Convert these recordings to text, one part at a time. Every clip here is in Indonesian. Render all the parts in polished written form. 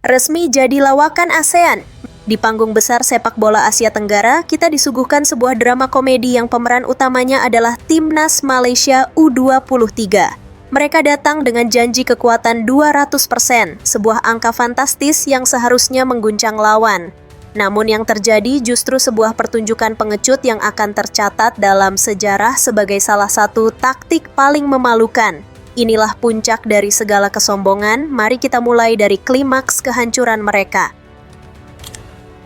Resmi jadi lawakan ASEAN. Di panggung besar sepak bola Asia Tenggara, kita disuguhkan sebuah drama komedi yang pemeran utamanya adalah Timnas Malaysia U23. Mereka datang dengan janji kekuatan 200%, sebuah angka fantastis yang seharusnya mengguncang lawan. Namun yang terjadi justru sebuah pertunjukan pengecut yang akan tercatat dalam sejarah sebagai salah satu taktik paling memalukan. Inilah puncak dari segala kesombongan, mari kita mulai dari klimaks kehancuran mereka.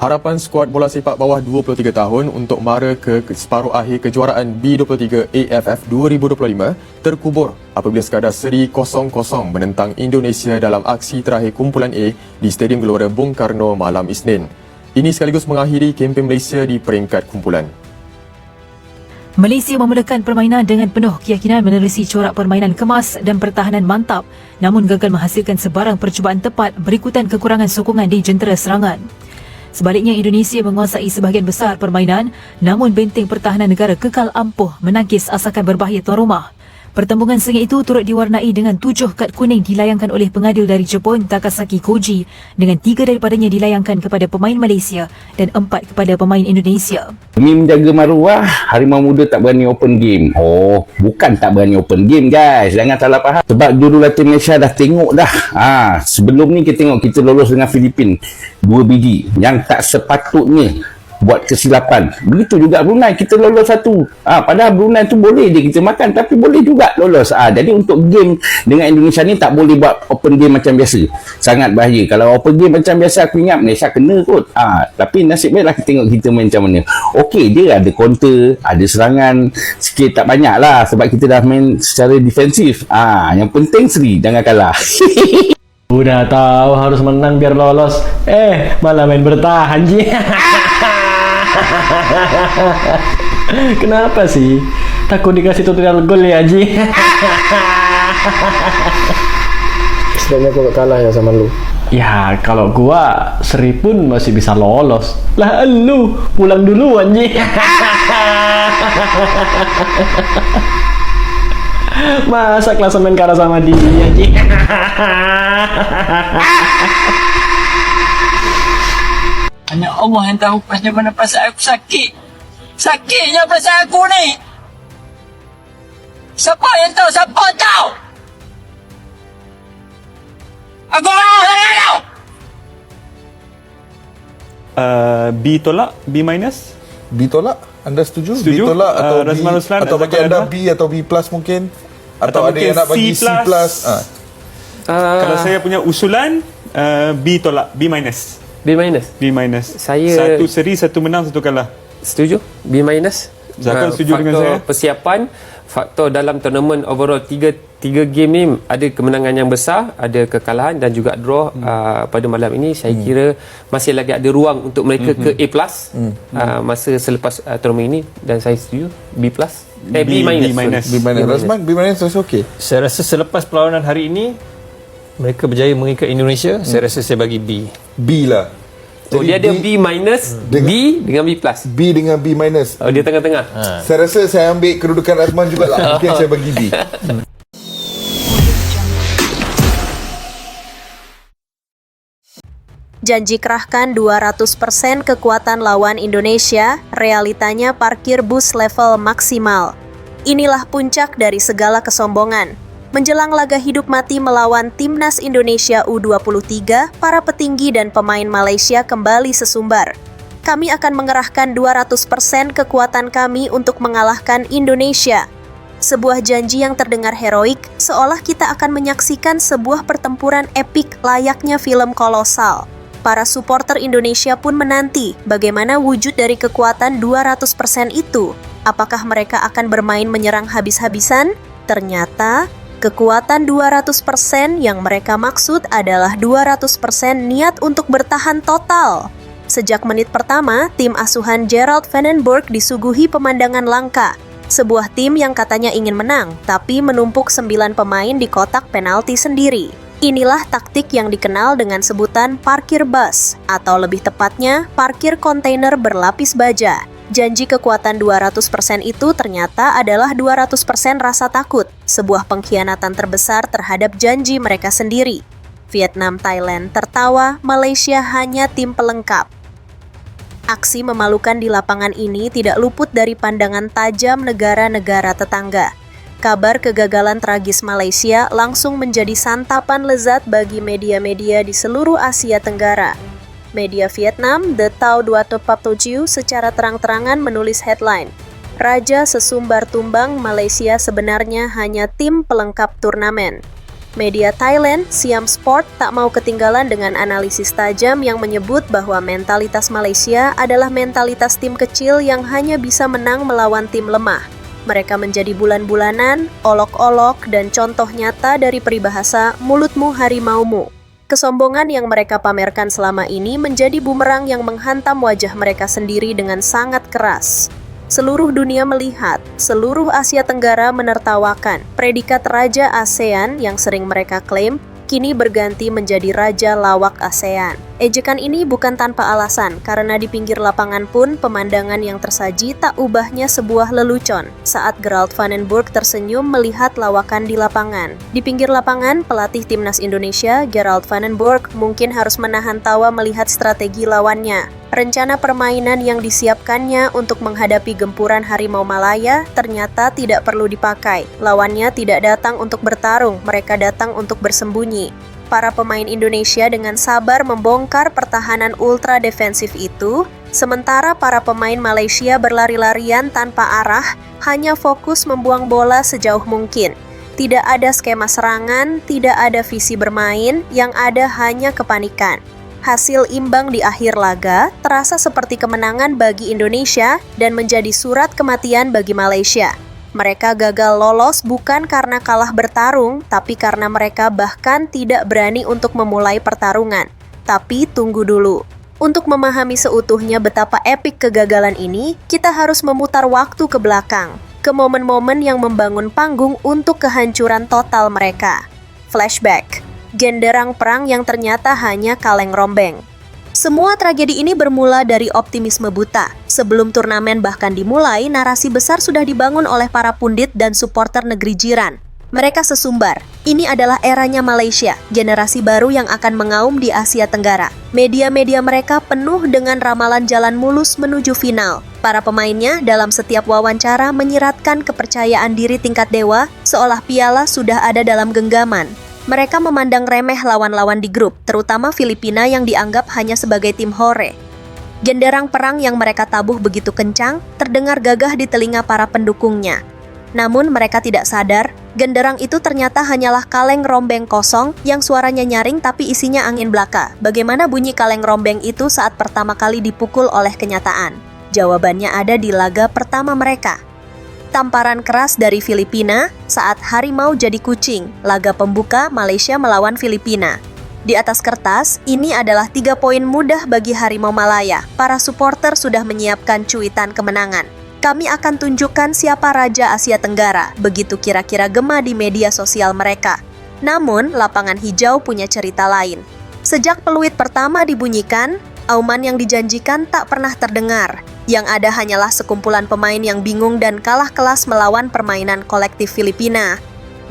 Harapan skuad bola sepak bawah 23 tahun untuk mara ke separuh akhir kejuaraan B23 AFF 2025 terkubur apabila sekadar seri 0-0 menentang Indonesia dalam aksi terakhir kumpulan A di Stadium Gelora Bung Karno malam Isnin. Ini sekaligus mengakhiri kempen Malaysia di peringkat kumpulan. Malaysia memulakan permainan dengan penuh keyakinan menerusi corak permainan kemas dan pertahanan mantap, namun gagal menghasilkan sebarang percubaan tepat berikutan kekurangan sokongan di jentera serangan. Sebaliknya, Indonesia menguasai sebahagian besar permainan, namun benteng pertahanan negara kekal ampuh menangkis asakan berbahaya tuan rumah. Pertembungan sengit itu turut diwarnai dengan 7 kad kuning dilayangkan oleh pengadil dari Jepun Takasaki Koji, dengan 3 daripadanya dilayangkan kepada pemain Malaysia dan 4 kepada pemain Indonesia. Demi menjaga maruah, Harimau Muda tak berani open game. Oh, bukan tak berani open game guys, jangan salah faham. Sebab jurulatih Malaysia dah tengok dah. Sebelum ni kita tengok kita lolos dengan Filipin 2 biji yang tak sepatutnya buat kesilapan. Begitu juga Brunei, kita lolos 1. Padahal Brunei tu boleh je kita makan, tapi boleh juga lolos. Jadi untuk game dengan Indonesia ni tak boleh buat open game macam biasa. Sangat bahaya. Kalau open game macam biasa, aku ingat Malaysia kena kot. Tapi nasib baiklah kita tengok kita main macam mana. Okey, dia ada counter, ada serangan sikit, tak banyak lah sebab kita dah main secara defensif. Yang penting seri, jangan kalah. Udah tahu harus menang biar lolos, malah main bertahan je. Kenapa sih? Takut dikasih tutorial gol ya, Haji? Sebenarnya gua kalah ya sama lu. Ya, kalau gua seri pun masih bisa lolos. Lah lu pulang dulu, Haji. Masa klasemen kalah sama dia, Haji? Hanya Allah yang tahu pasnya mana pasal aku sakit. Sakitnya pasal aku ni. Siapa yang tahu? Siapa tahu? Aku tak tahu. B tolak, B minus. B tolak, anda setuju? Setuju? B tolak atau B, atau bagi anda B atau B plus mungkin? Atau ada yang nak bagi C plus? Kalau saya punya usulan, B tolak, B minus. B minus. B minus. Saya 1 seri, 1 menang, 1 kalah. setuju. B minus. Zakon setuju dengan saya? Persiapan, faktor dalam tournament overall 3 game ni ada kemenangan yang besar, ada kekalahan dan juga draw. Pada malam ini saya kira masih lagi ada ruang untuk mereka ke A+. Masa selepas tournament ini, dan saya setuju B+. B minus. Razman, B minus rasa okey. Saya rasa selepas perlawanan hari ini mereka berjaya mengikat Indonesia, saya rasa saya bagi B. B lah. Jadi dia ada B minus, B dengan B plus. B dengan B minus. Oh, dia tengah-tengah. Saya rasa saya ambil kedudukan Razman jugalah. Mungkin saya bagi B. Janji kerahkan 200% kekuatan lawan Indonesia, realitanya parkir bus level maksimal. Inilah puncak dari segala kesombongan. Menjelang laga hidup mati melawan Timnas Indonesia U23, para petinggi dan pemain Malaysia kembali sesumbar. Kami akan mengerahkan 200% kekuatan kami untuk mengalahkan Indonesia. Sebuah janji yang terdengar heroik, seolah kita akan menyaksikan sebuah pertempuran epik layaknya film kolosal. Para supporter Indonesia pun menanti bagaimana wujud dari kekuatan 200% itu. Apakah mereka akan bermain menyerang habis-habisan? Ternyata kekuatan 200% yang mereka maksud adalah 200% niat untuk bertahan total. Sejak menit pertama, tim asuhan Gerald Vandenberg disuguhi pemandangan langka. Sebuah tim yang katanya ingin menang, tapi menumpuk 9 pemain di kotak penalti sendiri. Inilah taktik yang dikenal dengan sebutan parkir bus, atau lebih tepatnya, parkir kontainer berlapis baja. Janji kekuatan 200% itu ternyata adalah 200% rasa takut, sebuah pengkhianatan terbesar terhadap janji mereka sendiri. Vietnam, Thailand tertawa, Malaysia hanya tim pelengkap. Aksi memalukan di lapangan ini tidak luput dari pandangan tajam negara-negara tetangga. Kabar kegagalan tragis Malaysia langsung menjadi santapan lezat bagi media-media di seluruh Asia Tenggara. Media Vietnam, The Tao Dua Topap Tojiu, secara terang-terangan menulis headline, Raja sesumbar tumbang, Malaysia sebenarnya hanya tim pelengkap turnamen. Media Thailand, Siam Sport, tak mau ketinggalan dengan analisis tajam yang menyebut bahwa mentalitas Malaysia adalah mentalitas tim kecil yang hanya bisa menang melawan tim lemah. Mereka menjadi bulan-bulanan, olok-olok, dan contoh nyata dari peribahasa mulutmu harimaumu. Kesombongan yang mereka pamerkan selama ini menjadi bumerang yang menghantam wajah mereka sendiri dengan sangat keras. Seluruh dunia melihat, seluruh Asia Tenggara menertawakan predikat Raja ASEAN yang sering mereka klaim, kini berganti menjadi Raja Lawak ASEAN. Ejekan ini bukan tanpa alasan, karena di pinggir lapangan pun pemandangan yang tersaji tak ubahnya sebuah lelucon saat Gerald van den Burg tersenyum melihat lawakan di lapangan. Di pinggir lapangan, pelatih timnas Indonesia, Gerald van den Burg, mungkin harus menahan tawa melihat strategi lawannya. Rencana permainan yang disiapkannya untuk menghadapi gempuran Harimau Malaya ternyata tidak perlu dipakai. Lawannya tidak datang untuk bertarung, mereka datang untuk bersembunyi. Para pemain Indonesia dengan sabar membongkar pertahanan ultra defensif itu, sementara para pemain Malaysia berlari-larian tanpa arah, hanya fokus membuang bola sejauh mungkin. Tidak ada skema serangan, tidak ada visi bermain, yang ada hanya kepanikan. Hasil imbang di akhir laga terasa seperti kemenangan bagi Indonesia dan menjadi surat kematian bagi Malaysia. Mereka gagal lolos bukan karena kalah bertarung, tapi karena mereka bahkan tidak berani untuk memulai pertarungan. Tapi tunggu dulu. Untuk memahami seutuhnya betapa epik kegagalan ini, kita harus memutar waktu ke belakang, ke momen-momen yang membangun panggung untuk kehancuran total mereka. Flashback. Genderang perang yang ternyata hanya kaleng-rombeng. Semua tragedi ini bermula dari optimisme buta. Sebelum turnamen bahkan dimulai, narasi besar sudah dibangun oleh para pundit dan supporter negeri jiran. Mereka sesumbar, ini adalah eranya Malaysia, generasi baru yang akan mengaum di Asia Tenggara. Media-media mereka penuh dengan ramalan jalan mulus menuju final. Para pemainnya dalam setiap wawancara menyiratkan kepercayaan diri tingkat dewa, seolah piala sudah ada dalam genggaman. Mereka memandang remeh lawan-lawan di grup, terutama Filipina yang dianggap hanya sebagai tim hore. Genderang perang yang mereka tabuh begitu kencang, terdengar gagah di telinga para pendukungnya. Namun mereka tidak sadar, genderang itu ternyata hanyalah kaleng rombeng kosong yang suaranya nyaring tapi isinya angin belaka. Bagaimana bunyi kaleng rombeng itu saat pertama kali dipukul oleh kenyataan? Jawabannya ada di laga pertama mereka. Tamparan keras dari Filipina saat Harimau jadi kucing, laga pembuka Malaysia melawan Filipina. Di atas kertas, ini adalah 3 poin mudah bagi Harimau Malaya. Para supporter sudah menyiapkan cuitan kemenangan. Kami akan tunjukkan siapa Raja Asia Tenggara, begitu kira-kira gema di media sosial mereka. Namun, lapangan hijau punya cerita lain. Sejak peluit pertama dibunyikan, auman yang dijanjikan tak pernah terdengar. Yang ada hanyalah sekumpulan pemain yang bingung dan kalah kelas melawan permainan kolektif Filipina.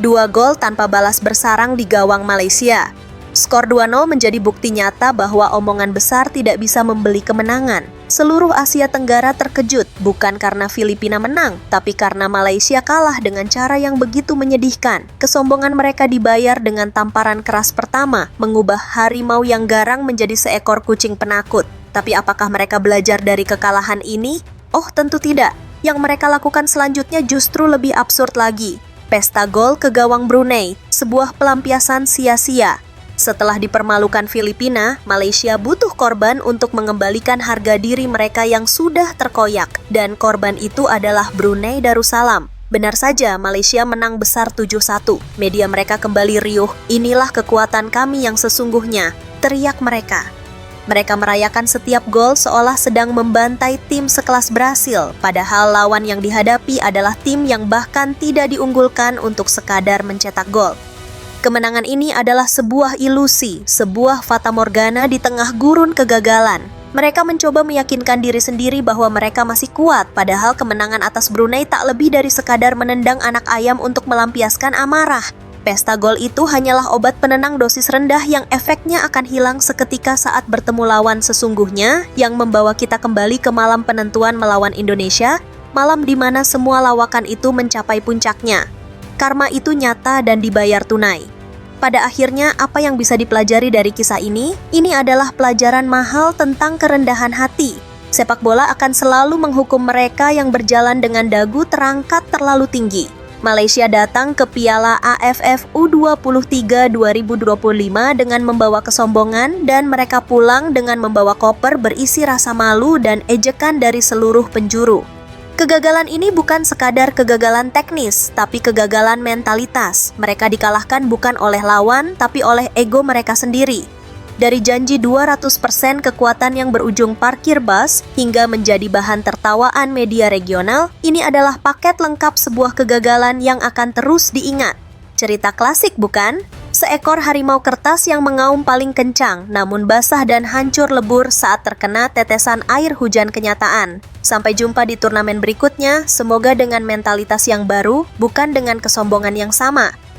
2 gol tanpa balas bersarang di gawang Malaysia. Skor 2-0 menjadi bukti nyata bahwa omongan besar tidak bisa membeli kemenangan. Seluruh Asia Tenggara terkejut, bukan karena Filipina menang, tapi karena Malaysia kalah dengan cara yang begitu menyedihkan. Kesombongan mereka dibayar dengan tamparan keras pertama, mengubah harimau yang garang menjadi seekor kucing penakut. Tapi apakah mereka belajar dari kekalahan ini? Oh, tentu tidak. Yang mereka lakukan selanjutnya justru lebih absurd lagi. Pesta gol ke gawang Brunei, sebuah pelampiasan sia-sia. Setelah dipermalukan Filipina, Malaysia butuh korban untuk mengembalikan harga diri mereka yang sudah terkoyak. Dan korban itu adalah Brunei Darussalam. Benar saja, Malaysia menang besar 7-1. Media mereka kembali riuh, inilah kekuatan kami yang sesungguhnya, teriak mereka. Mereka merayakan setiap gol seolah sedang membantai tim sekelas Brasil, padahal lawan yang dihadapi adalah tim yang bahkan tidak diunggulkan untuk sekadar mencetak gol. Kemenangan ini adalah sebuah ilusi, sebuah fatamorgana di tengah gurun kegagalan. Mereka mencoba meyakinkan diri sendiri bahwa mereka masih kuat, padahal kemenangan atas Brunei tak lebih dari sekadar menendang anak ayam untuk melampiaskan amarah. Pesta gol itu hanyalah obat penenang dosis rendah yang efeknya akan hilang seketika saat bertemu lawan sesungguhnya yang membawa kita kembali ke malam penentuan melawan Indonesia, malam di mana semua lawakan itu mencapai puncaknya. Karma itu nyata dan dibayar tunai. Pada akhirnya, apa yang bisa dipelajari dari kisah ini? Ini adalah pelajaran mahal tentang kerendahan hati. Sepak bola akan selalu menghukum mereka yang berjalan dengan dagu terangkat terlalu tinggi. Malaysia datang ke Piala AFF U23 2025 dengan membawa kesombongan dan mereka pulang dengan membawa koper berisi rasa malu dan ejekan dari seluruh penjuru. Kegagalan ini bukan sekadar kegagalan teknis, tapi kegagalan mentalitas. Mereka dikalahkan bukan oleh lawan, tapi oleh ego mereka sendiri. Dari janji 200% kekuatan yang berujung parkir bus hingga menjadi bahan tertawaan media regional, ini adalah paket lengkap sebuah kegagalan yang akan terus diingat. Cerita klasik bukan? Seekor harimau kertas yang mengaum paling kencang, namun basah dan hancur lebur saat terkena tetesan air hujan kenyataan. Sampai jumpa di turnamen berikutnya, semoga dengan mentalitas yang baru, bukan dengan kesombongan yang sama.